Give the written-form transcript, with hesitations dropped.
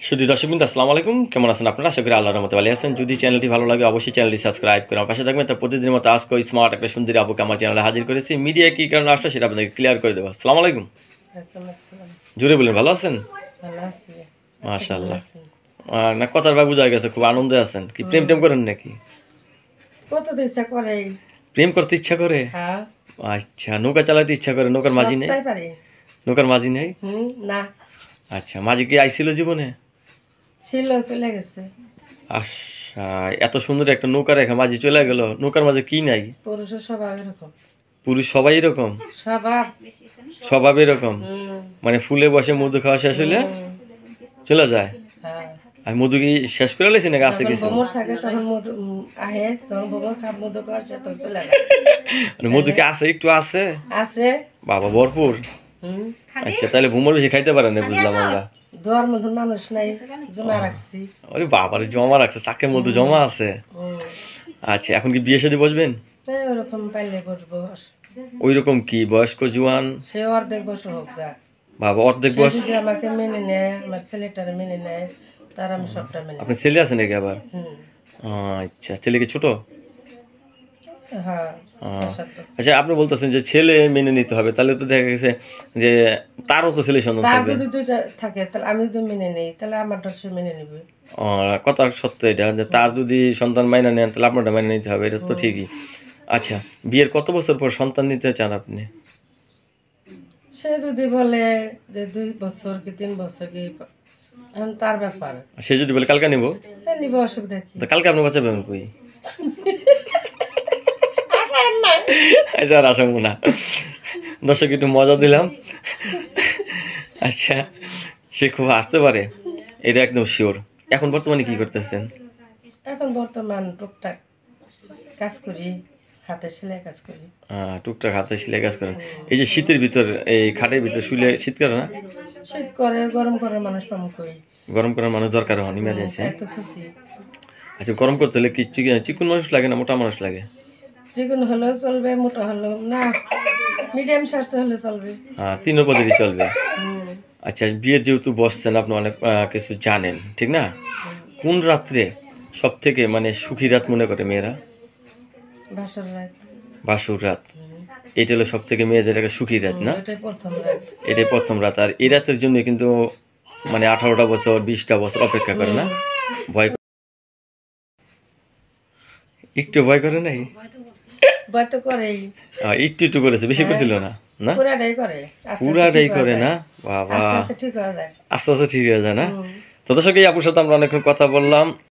শুধু দর্শকবৃন্দ আসসালামু আলাইকুম, কেমন আছেন আপনারা? আশা করি আল্লাহর রহমতে ভালো আছেন। যদি চ্যানেলটি ভালো লাগে অবশ্যই চ্যানেলটি সাবস্ক্রাইব করে আমার পাশে থাকবেন। তো প্রতিদিনের মতো আজকে স্মার্ট একটা সুন্দরী আপুকে আমার চ্যানেলে হাজির করেছি। মিডিয়া কী কারণে আসলে সেটা আপনাদেরকে ক্লিয়ার করে দেবো। আসসালামু আলাইকুম। ওয়ালাইকুম আসসালাম। জুড়ে বলেন, ভালো আছেন? ভালো আছি। আপনি কেমন মাশাআল্লাহ। আছেন? না, কথার ভাই বোঝা গেছে খুব আনন্দে আছেন। কি প্রেম টেম করেন নাকি? কত তো ইচ্ছা করে। প্রেম করতে ইচ্ছা করে? হ্যাঁ, আচ্ছা, নৌকা চালাতে ইচ্ছা করে? নৌকার মাঝি নেই? সবটাই পারি। নৌকার মাঝি নেই? না, আচ্ছা, মাঝি কি আইছিল জীবনে? ছিল, চলে গেছে। আচ্ছা, এত সুন্দর একটা নৌকা রেখে মাঝি চলে গেল, নৌকার মাঝে কি নাই? পুরুষের স্বভাব এরকম। পুরুষ সবাই এরকম? স্বভাব। স্বভাব এরকম? হুম, মানে ফুলে বসে মধু খাওয়া শেষ হইলে হুম, চলে যায়? হ্যাঁ। আর মধু কি শেষ করে লেছি নাকি আছে যখন কিছু? ভ্রমর থাকে তখন মধু আহে, তখন ভ্রমর খাপ মধু খাওয়া শেষ, তখন চলে যায়। মানে মধু কি আছে, একটু আছে? আছে। বাবা, ভরপুর। হুম, আচ্ছা, তাহলে ভুমর বেশি খাইতে পারে না বুঝলাম আমরা। দোয়ার মতন মানুষ নাই, জমা রাখছি। আরে বাবারে, জমা রাখছে চাকে, মধু জমা আছে। হুম, আচ্ছা, এখন কি বিয়ে শাদী বসবেন? তাই ওরকম পাইলে বসবো। ওই রকম কি বয়স্ক জুয়ান? সে অর্ধেক বছর হোক গা। বাবা, অর্ধেক সে বয়স? যদি আমাকে মেনে নেয়, আমার ছেলেটারে মেনে নেয়, তার আমি সবটা মেনে আপনার নেব। ছেলে আছে নাকি আবার? হুম, আচ্ছা, ছেলে কি ছোট? হ্যাঁ, আহ, 6-7 বছর। আচ্ছা, আপনি বলতেছেন যে ছেলে মেনে নিতে হবে, তাহলে তো দেখা গেছে যে তারও তো ছেলে সন্তান তার থাকবে। যদি দুইটা থাকে, তাহলে আমি যদি মেনে নেই, তাহলে আমারটা সে মেনে নেবে। কথা সত্য এটা, যে তার যদি সন্তান মাইনা নেন তাহলে আপনারটা মাইনে নিতে হবে, এটা তো হুম। ঠিকই। আচ্ছা, বিয়ের কত বছর পর সন্তান নিতে চান আপনি? সে যদি বলে যে 2 বছর কি 3 বছর কি, এখন তার ব্যাপার। সে যদি বলে কালকে নিব, নিব, অসুবিধা কি? তা কালকে আপনি বাচ্চা পাবেন কই? আচ্ছা, আর আসাম না, দর্শক একটু মজা দিলাম। আচ্ছা, সে খুব আসতে পারে, এটা একদম শিওর। এখন বর্তমানে কি করতেছেন? এখন বর্তমান টুকটাক কাজ করি, হাতে সেলাই কাজ করি। টুকটাক হাতে সেলাই কাজ করেন। এই যে শীতের ভিতর এই খাটের ভিতর শুলে শীত করে না? শীত করে, গরম করে, মানুষ পামু কই। গরম করার মানুষ দরকার হন ইমার্জেন্সি। এত খুশি। আচ্ছা, গরম করতে হলে কি চিকন মানুষ লাগে না মোটা মানুষ লাগে? চিকন হলেও চলবে, মোটা হলেও না, মিডিয়াম স্বাস্থ্য হলে চলবে। তিন পদ্ধতি চলবে। হুম, আচ্ছা, বিয়ে যেহেতু বসছেন, আপনি অনেক কিছু জানেন, ঠিক না? কোন রাত্রে সব থেকে মানে সুখী রাত মনে করে মেয়েরা? বাসর রাত। বাসর রাত। এটা হলো সব থেকে মেয়েদের একটা সুখী রাত, না? ওইটাই প্রথম রাত। এটাই প্রথম রাত। আর এই রাতের জন্য কিন্তু মানে 18টা বছর 20টা বছর অপেক্ষা করে, না? ভয় একটু ভয় করে নাই? ভয় তো করেই। একটু একটু করেছে, বেশি করছিল না? না, পুরাটাই করে, আস্তে আস্তে পুরাটাই ঠিক হয়ে করে যায়। না? বাবা, আস্তে আস্তে ঠিক হয়ে যায়। আস্তে আস্তে ঠিক হয়ে যায় না? হুম। তো দর্শক, এই আপুর সাথে আমরা অনেকক্ষণ কথা বললাম।